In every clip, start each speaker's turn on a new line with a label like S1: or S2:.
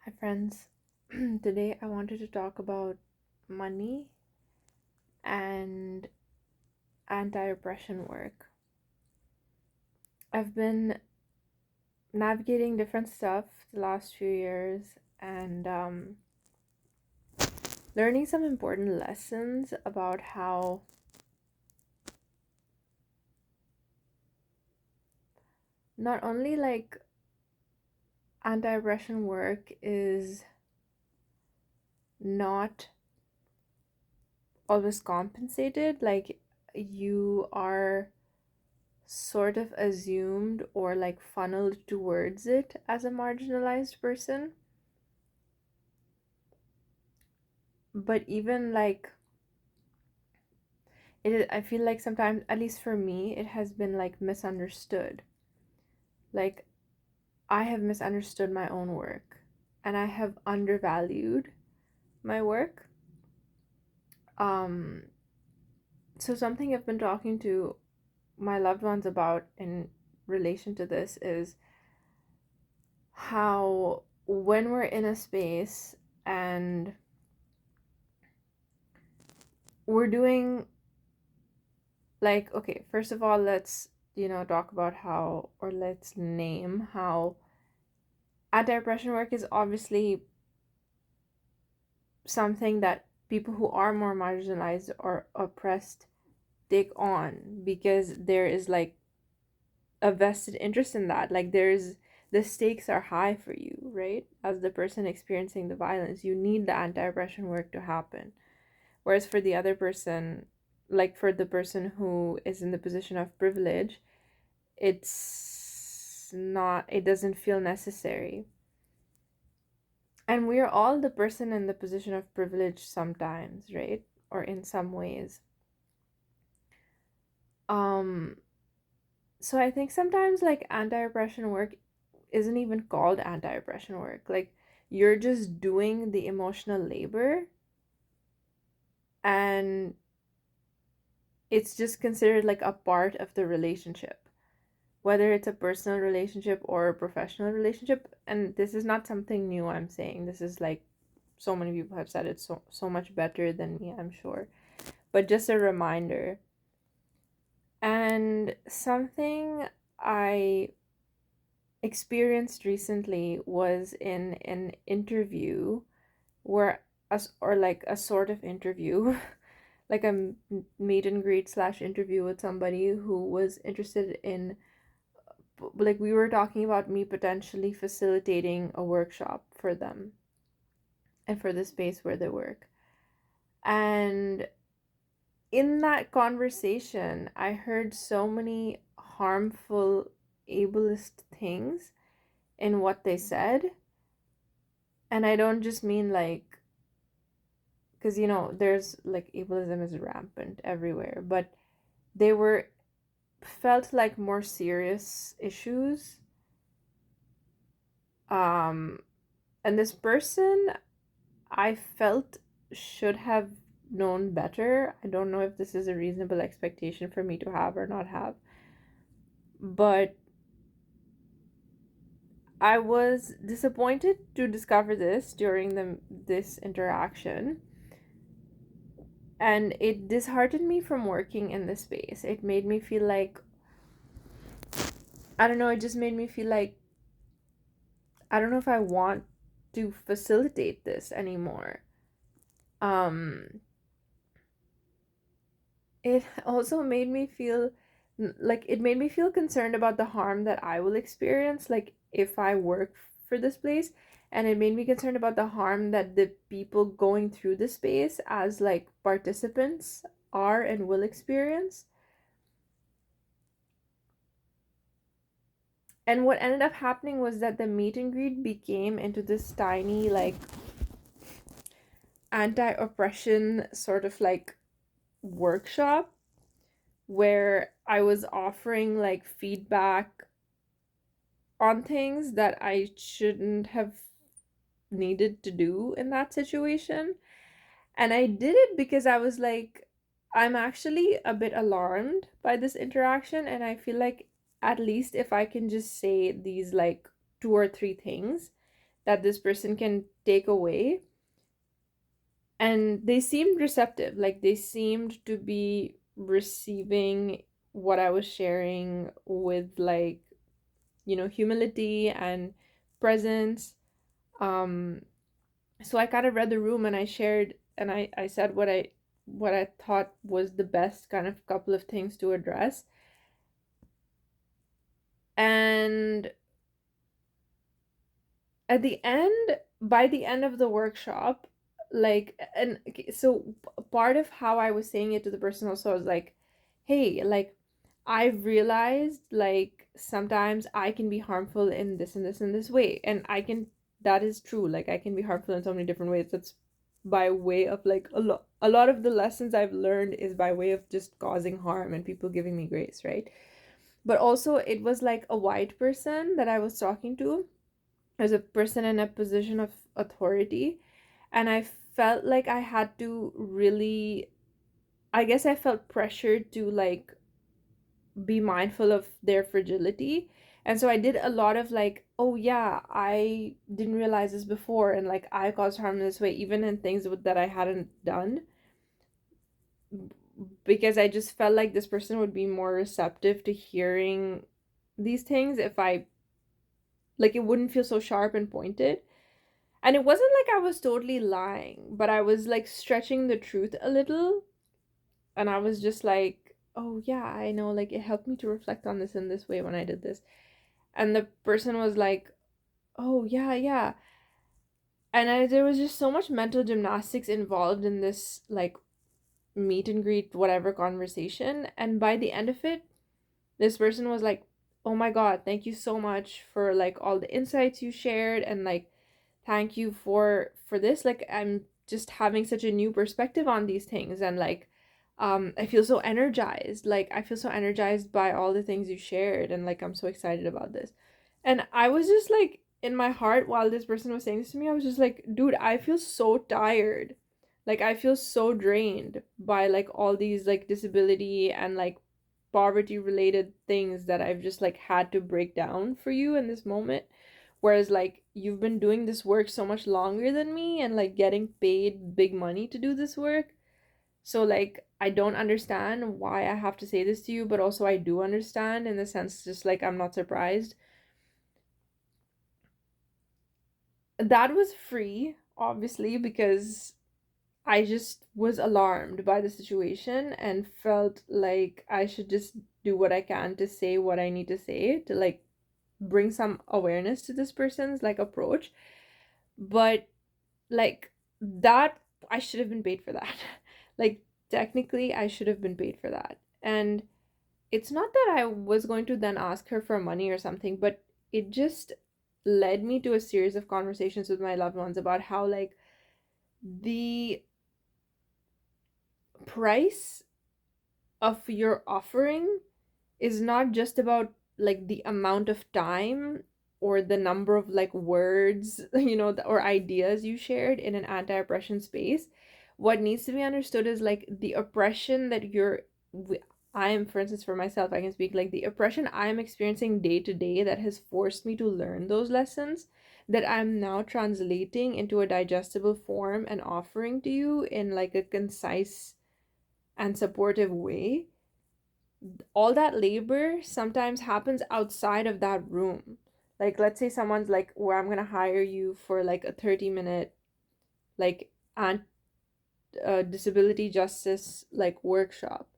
S1: Hi, friends. Today I wanted to talk about money and anti oppression work. I've been navigating different stuff the last few years and learning some important lessons about how not only anti oppression work is not always compensated, like you are sort of assumed or funneled towards it as a marginalized person. But even I feel like sometimes, at least for me, it has been misunderstood. Like I have misunderstood my own work and I have undervalued my work. Um so something I've been talking to my loved ones about in relation to this is how when we're in a space and we're doing okay, first of all, let's talk about how, or let's name how anti-oppression work is obviously something that people who are more marginalized or oppressed take on because there is a vested interest in that. The stakes are high for you, right? As the person experiencing the violence, you need the anti-oppression work to happen. Whereas for the other person, like for the person who is in the position of privilege, it doesn't feel necessary. And we're all the person in the position of privilege sometimes, right? Or in some ways. Um, so I think sometimes anti-oppression work isn't even called anti-oppression work. Like you're just doing the emotional labor and it's just considered like a part of the relationship, whether it's a personal relationship or a professional relationship. And this is not something new I'm saying. This is so many people have said it so much better than me, I'm sure. But just a reminder. And something I experienced recently was in an interview where us or like a sort of interview like a meet and greet slash interview with somebody who was interested in, like, we were talking about me potentially facilitating a workshop for them and for the space where they work. And in that conversation, I heard so many harmful ableist things in what they said. And I don't just mean because there's ableism is rampant everywhere, but they were felt like more serious issues. Um, and this person I felt should have known better. I don't know if this is a reasonable expectation for me to have or not have, but I was disappointed to discover this during this interaction, and it disheartened me from working in this space. It made me feel like, I don't know, it just made me feel like I don't know if I want to facilitate this anymore. Um it also made me feel it made me feel concerned about the harm that I will experience if I work for this place, and it made me concerned about the harm that the people going through the space as participants are and will experience. And what ended up happening was that the meet and greet became into this tiny anti-oppression sort of workshop where I was offering feedback on things that I shouldn't have needed to do in that situation. And I did it because I was like, I'm actually a bit alarmed by this interaction, and I feel like at least if I can just say these two or three things, that this person can take away. And they seemed receptive, like they seemed to be receiving what I was sharing with, like, humility and presence. um so I kind of read the room, and I shared, and I said what I thought was the best kind of couple of things to address. And at the end, by the end of the workshop, like, and okay, so part of how I was saying it to the person also was like, hey, like, I've realized, like, sometimes I can be harmful in this and this and this way, and that is true, like, I can be harmful in so many different ways. That's by way of, like, a lot of the lessons I've learned is by way of just causing harm and people giving me grace, right? But also, it was like a white person that I was talking to, as a person in a position of authority, and I felt like I had to really, I guess I felt pressured to, like, be mindful of their fragility. And so I did a lot of, like, oh yeah, I didn't realize this before, and like I caused harm in this way, even in things that I hadn't done, because I just felt like this person would be more receptive to hearing these things if I, like, it wouldn't feel so sharp and pointed. And it wasn't like I was totally lying, but I was, like, stretching the truth a little. And I was just like, oh, yeah, I know. Like, it helped me to reflect on this in this way when I did this. And the person was like, oh, yeah, yeah. And there was just so much mental gymnastics involved in this, like, meet and greet, whatever conversation. And by the end of it, this person was like, oh my God, thank you so much for, like, all the insights you shared, and, like, thank you for this, like, I'm just having such a new perspective on these things, and, like, I feel so energized, like, I feel so energized by all the things you shared, and, like, I'm so excited about this. And I was just like, in my heart, while this person was saying this to me, I was just like, dude, I feel so tired, like, I feel so drained by, like, all these, like, disability and, like, poverty related things that I've just, like, had to break down for you in this moment. Whereas, like, you've been doing this work so much longer than me, and, like, getting paid big money to do this work. So, like, I don't understand why I have to say this to you, but also I do understand, in the sense, just like, I'm not surprised. That was free, obviously, because I just was alarmed by the situation and felt like I should just do what I can to say what I need to say to, like, bring some awareness to this person's, like, approach. But, like, that, I should have been paid for that. Like, technically I should have been paid for that. And it's not that I was going to then ask her for money or something, but it just led me to a series of conversations with my loved ones about how, like, the price of your offering is not just about, like, the amount of time or the number of, like, words, or ideas you shared in an anti-oppression space. What needs to be understood is, like, the oppression that I am, for instance, for myself, I can speak, like, the oppression I am experiencing day to day that has forced me to learn those lessons, that I'm now translating into a digestible form and offering to you in, like, a concise and supportive way. All that labor sometimes happens outside of that room. Like, let's say someone's like, where I'm gonna hire you for, like, a 30-minute, like, and disability justice, like, workshop.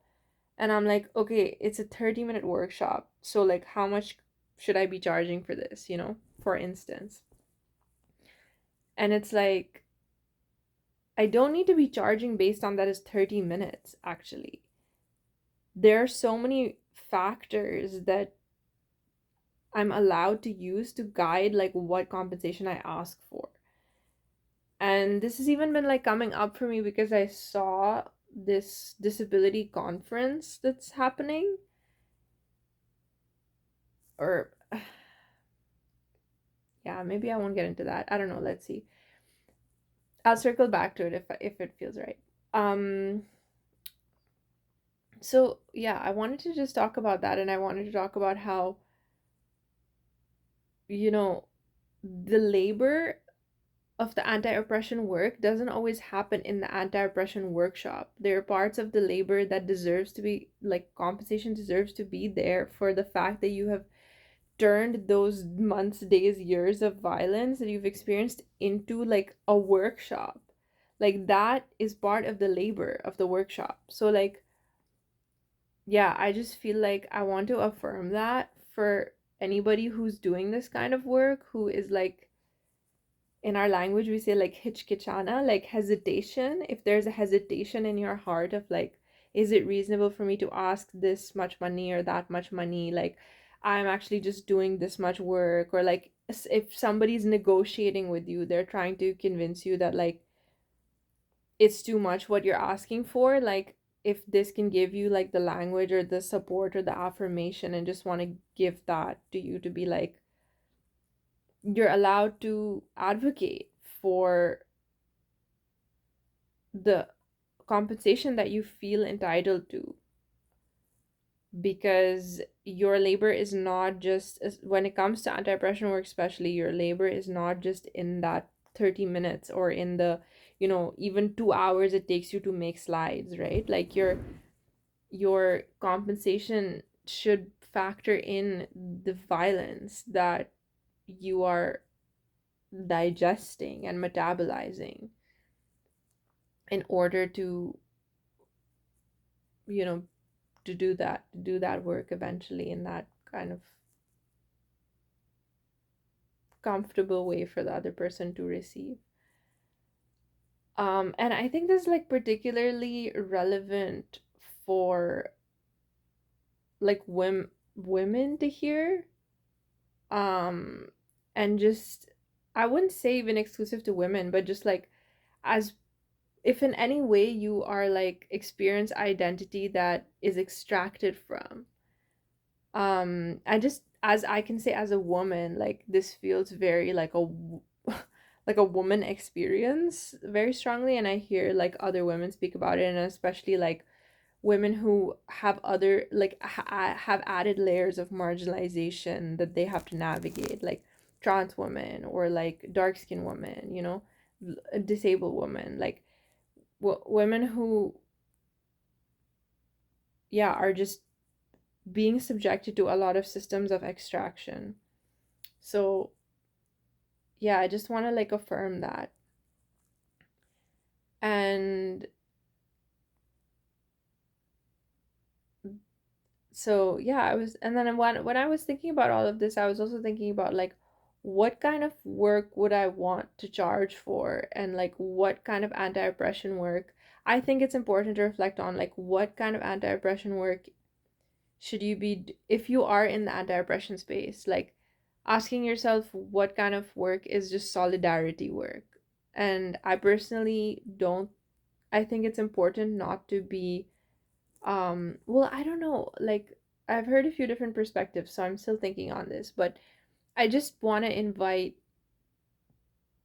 S1: And I'm like, okay, it's a 30-minute workshop. So, like, how much should I be charging for this, for instance? And it's like, I don't need to be charging based on that is 30 minutes, actually. There are so many factors that I'm allowed to use to guide, like, what compensation I ask for. And this has even been, like, coming up for me because I saw this disability conference that's happening, or yeah, maybe I won't get into that. I don't know, let's see. I'll circle back to it if it feels right. Um so yeah, I wanted to just talk about that, and I wanted to talk about how, you know, the labor of the anti-oppression work doesn't always happen in the anti-oppression workshop. There are parts of the labor that deserves to be, like, compensation deserves to be there for the fact that you have turned those months, days, years of violence that you've experienced into like a workshop. Like that is part of the labor of the workshop. So like, yeah, I just feel like I want to affirm that for anybody who's doing this kind of work, who is like, in our language we say like hichkichana, like hesitation. If there's a hesitation in your heart of like, is it reasonable for me to ask this much money or that much money, like I'm actually just doing this much work, or like if somebody's negotiating with you, they're trying to convince you that like it's too much what you're asking for, like if this can give you like the language or the support or the affirmation, and just want to give that to you, to be like, you're allowed to advocate for the compensation that you feel entitled to, because your labor is not just when it comes to anti-oppression work, especially, your labor is not just in that 30 minutes or in the, even 2 hours it takes you to make slides, right? Like your compensation should factor in the violence that you are digesting and metabolizing in order to, you know to do that work eventually in that kind of comfortable way for the other person to receive. And I think this is like particularly relevant for like women to hear. um and just, I wouldn't say even exclusive to women, but just like, as if in any way you are like experience identity that is extracted from, I just, as I can say as a woman, like this feels very like like a woman experience very strongly, and I hear like other women speak about it, and especially like women who have other like have added layers of marginalization that they have to navigate, like trans women or like dark skinned women, disabled women, like women who, yeah, are just being subjected to a lot of systems of extraction. So yeah, I just want to like affirm that. And so yeah, and then when I was thinking about all of this, I was also thinking about like, what kind of work would I want to charge for, and like what kind of anti-oppression work. I think it's important to reflect on like what kind of anti-oppression work should you be if you are in the anti-oppression space, like asking yourself what kind of work is just solidarity work. And I personally don't, I think it's important not to be, well, I don't know, like I've heard a few different perspectives, so I'm still thinking on this, but I just want to invite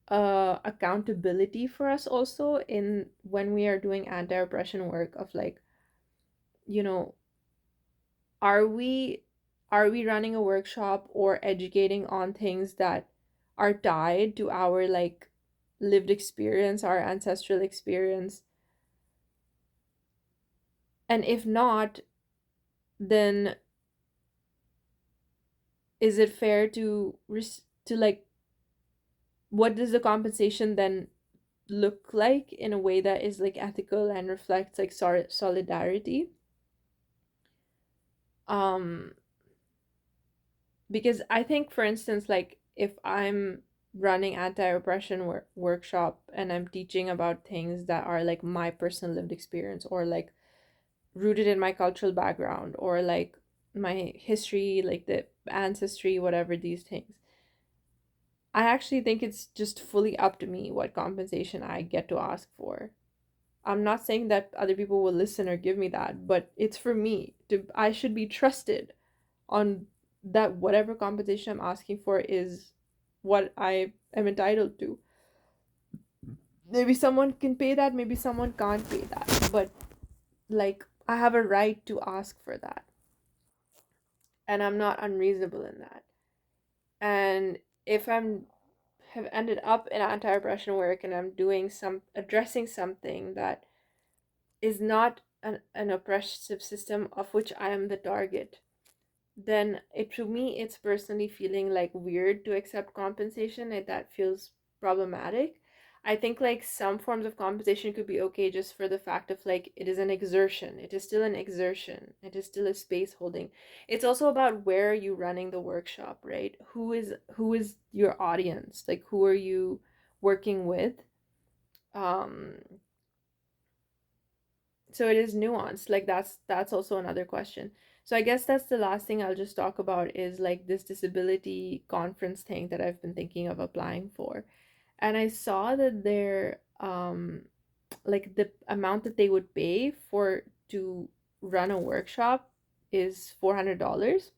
S1: accountability for us also in when we are doing anti-oppression work of like, you know are we are we running a workshop or educating on things that are tied to our like lived experience, our ancestral experience? And if not, then is it fair to like, what does the compensation then look like in a way that is like ethical and reflects like solidarity? um because I think, for instance, like if I'm running anti-oppression workshop and I'm teaching about things that are like my personal lived experience, or like rooted in my cultural background, or like my history, like the ancestry, whatever these things, I actually think it's just fully up to me what compensation I get to ask for. I'm not saying that other people will listen or give me that, but it's for me to, I should be trusted on that whatever compensation I'm asking for is what I am entitled to. Maybe someone can pay that, maybe someone can't pay that, but like I have a right to ask for that, and I'm not unreasonable in that. And if I'm have ended up in anti-oppression work and I'm doing addressing something that is not an oppressive system of which I am the target, then it to me it's personally feeling like weird to accept compensation, and that feels problematic. I think like some forms of compensation could be okay just for the fact of like it is an exertion. It is still an exertion. It is still a space holding. It's also about where are you running the workshop, right? Who is your audience? Like who are you working with? Um so it is nuanced. Like that's also another question. So I guess that's the last thing I'll just talk about is like this disability conference thing that I've been thinking of applying for. And I saw that their like the amount that they would pay for to run a workshop is $400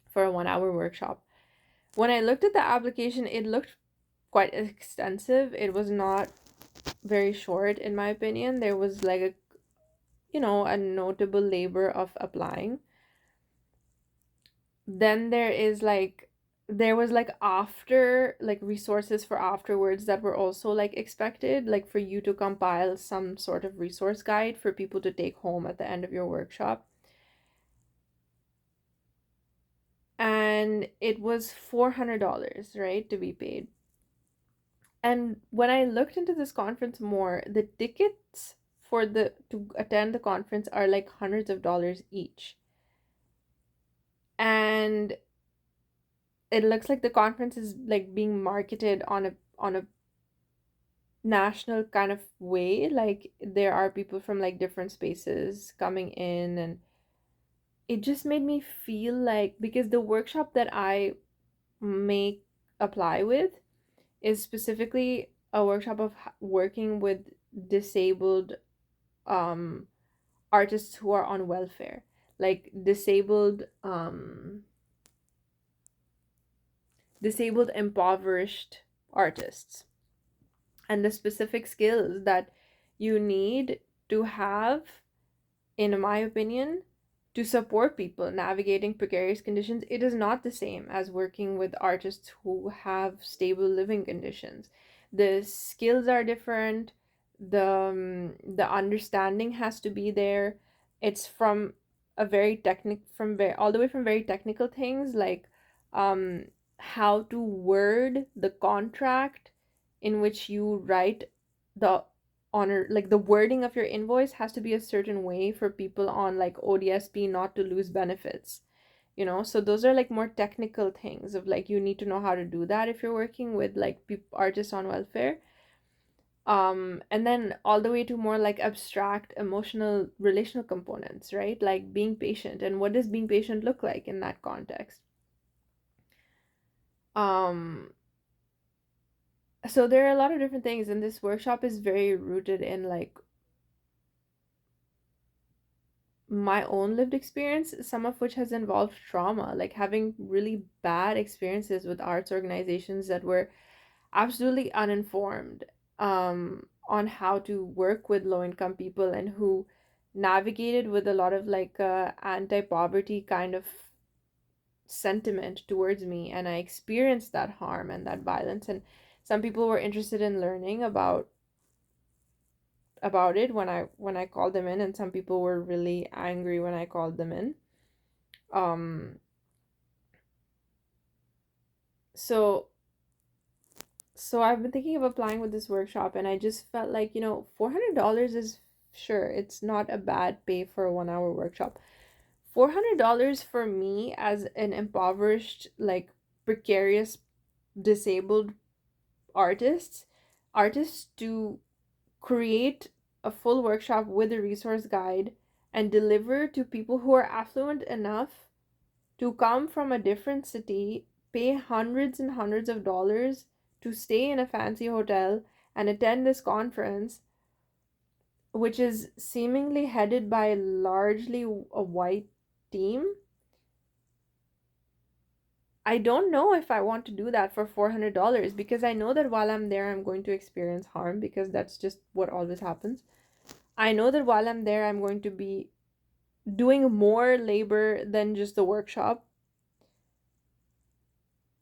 S1: for a 1 hour workshop. When I looked at the application, it looked quite extensive. It was not very short in my opinion. There was like a notable labor of applying. Then there was like after like resources for afterwards that were also like expected, like for you to compile some sort of resource guide for people to take home at the end of your workshop. And it was $400, right, to be paid. And when I looked into this conference more, the tickets for the to attend the conference are like hundreds of dollars each. And it looks like the conference is like being marketed on a national kind of way. Like there are people from like different spaces coming in, and it just made me feel like, because the workshop that I may apply with is specifically a workshop of working with disabled um artists who are on welfare, like disabled impoverished artists, and the specific skills that you need to have, in my opinion, to support people navigating precarious conditions, it is not the same as working with artists who have stable living conditions. The skills are different. The understanding has to be there. It's from a very technic from very all the way from very technical things like um how to word the contract in which you write the honor, like the wording of your invoice has to be a certain way for people on like ODSP not to lose benefits. So those are like more technical things of like you need to know how to do that if you're working with like artists on welfare. And then all the way to more like abstract emotional relational components, right? Like being patient, and what does being patient look like in that context. um so there are a lot of different things, and this workshop is very rooted in like my own lived experience, some of which has involved trauma, like having really bad experiences with arts organizations that were absolutely uninformed on how to work with low income people, and who navigated with a lot of like anti-poverty kind of sentiment towards me, and I experienced that harm and that violence. And some people were interested in learning about it when I called them in, and some people were really angry when I called them in. Um, so so I've been thinking of applying with this workshop, and I just felt like, $400 is, sure, it's not a bad pay for a 1 hour workshop. $400 for me as an impoverished, like precarious, disabled artist to create a full workshop with a resource guide and deliver to people who are affluent enough to come from a different city, pay hundreds and hundreds of dollars to stay in a fancy hotel and attend this conference, which is seemingly headed by largely a white team. I don't know if I want to do that for $400, because I know that while I'm there, I'm going to experience harm, because that's just what always happens. I know that while I'm there, I'm going to be doing more labor than just the workshop.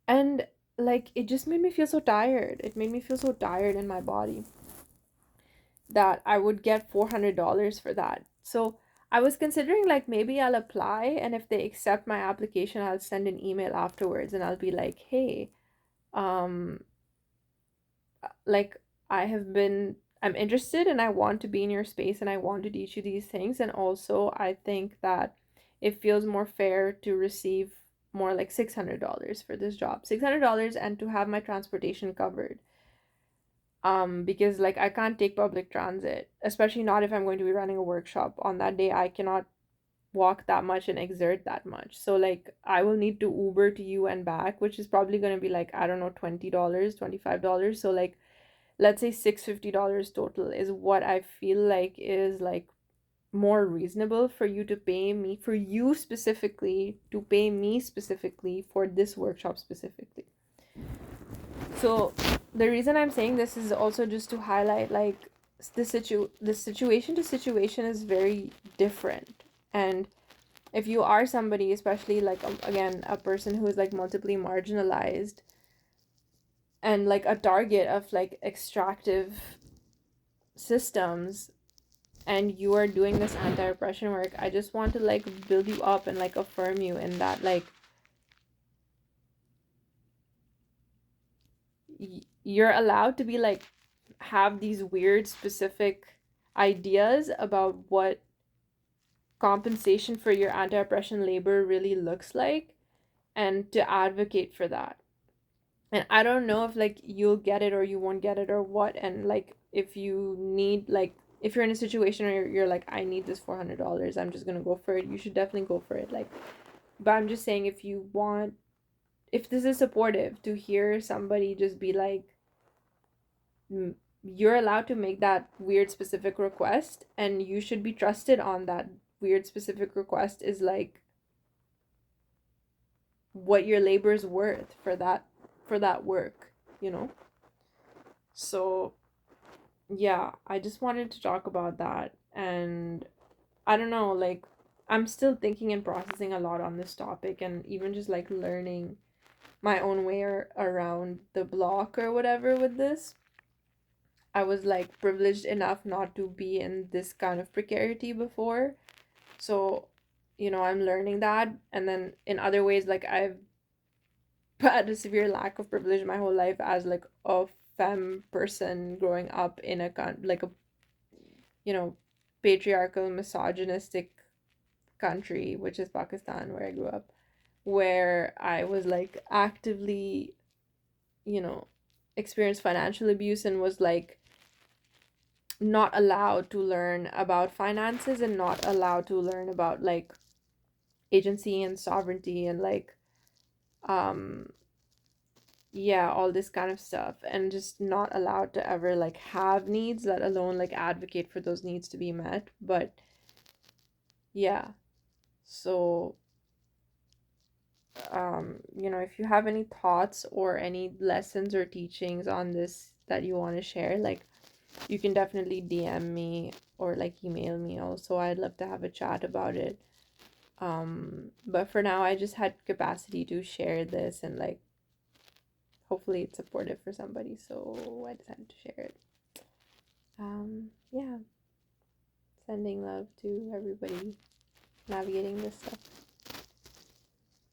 S1: And like it just made me feel so tired. It made me feel so tired in my body that I would get $400 for that. So I was considering like maybe I'll apply, and if they accept my application, I'll send an email afterwards and I'll be like, "Hey, um like I'm interested and I want to be in your space and I want to teach you these things, and also I think that it feels more fair to receive more like $600 for this job. $600 and to have my transportation covered. Because like I can't take public transit, especially not if I'm going to be running a workshop on that day. I cannot walk that much and exert that much. So like I will need to Uber to you and back, which is probably going to be like, I don't know, $20, $25. So like let's say $650 total is what I feel like is like more reasonable for you to pay me, for you specifically to pay me specifically for this workshop specifically. So the reason I'm saying this is also just to highlight like the situation to situation is very different. And if you are somebody, especially like again a person who is like multiply marginalized and like a target of like extractive systems, and you are doing this anti-oppression work, I just want to like build you up and like affirm you in that like you're allowed to be like have these weird specific ideas about what compensation for your anti-oppression labor really looks like, and to advocate for that. And I don't know if like you'll get it or you won't get it or what, and like if you need like if you're in a situation where you're like, I need this $400, I'm just gonna go for it, you should definitely go for it. Like, but I'm just saying, if you want, if this is supportive to hear somebody just be like, you're allowed to make that weird specific request and you should be trusted on that weird specific request is like what your labor is worth for that work, you know? So yeah, I just wanted to talk about that. And I don't know, like I'm still thinking and processing a lot on this topic, and even just like learning my own way around the block or whatever with this. I was like privileged enough not to be in this kind of precarity before. So, I'm learning that. And then in other ways, like I've had a severe lack of privilege my whole life as like a femme person growing up in a like a, you know, patriarchal, misogynistic country, which is Pakistan, where I grew up, where I was like actively, you know, experienced financial abuse and was like not allowed to learn about finances and not allowed to learn about like agency and sovereignty and like um yeah, all this kind of stuff, and just not allowed to ever like have needs, let alone like advocate for those needs to be met. But yeah, so if you have any thoughts or any lessons or teachings on this that you want to share, like you can definitely DM me or like email me also. I'd love to have a chat about it. But for now, I just had capacity to share this, and like hopefully it's supportive for somebody, so I decided to share it. Yeah, sending love to everybody navigating this stuff.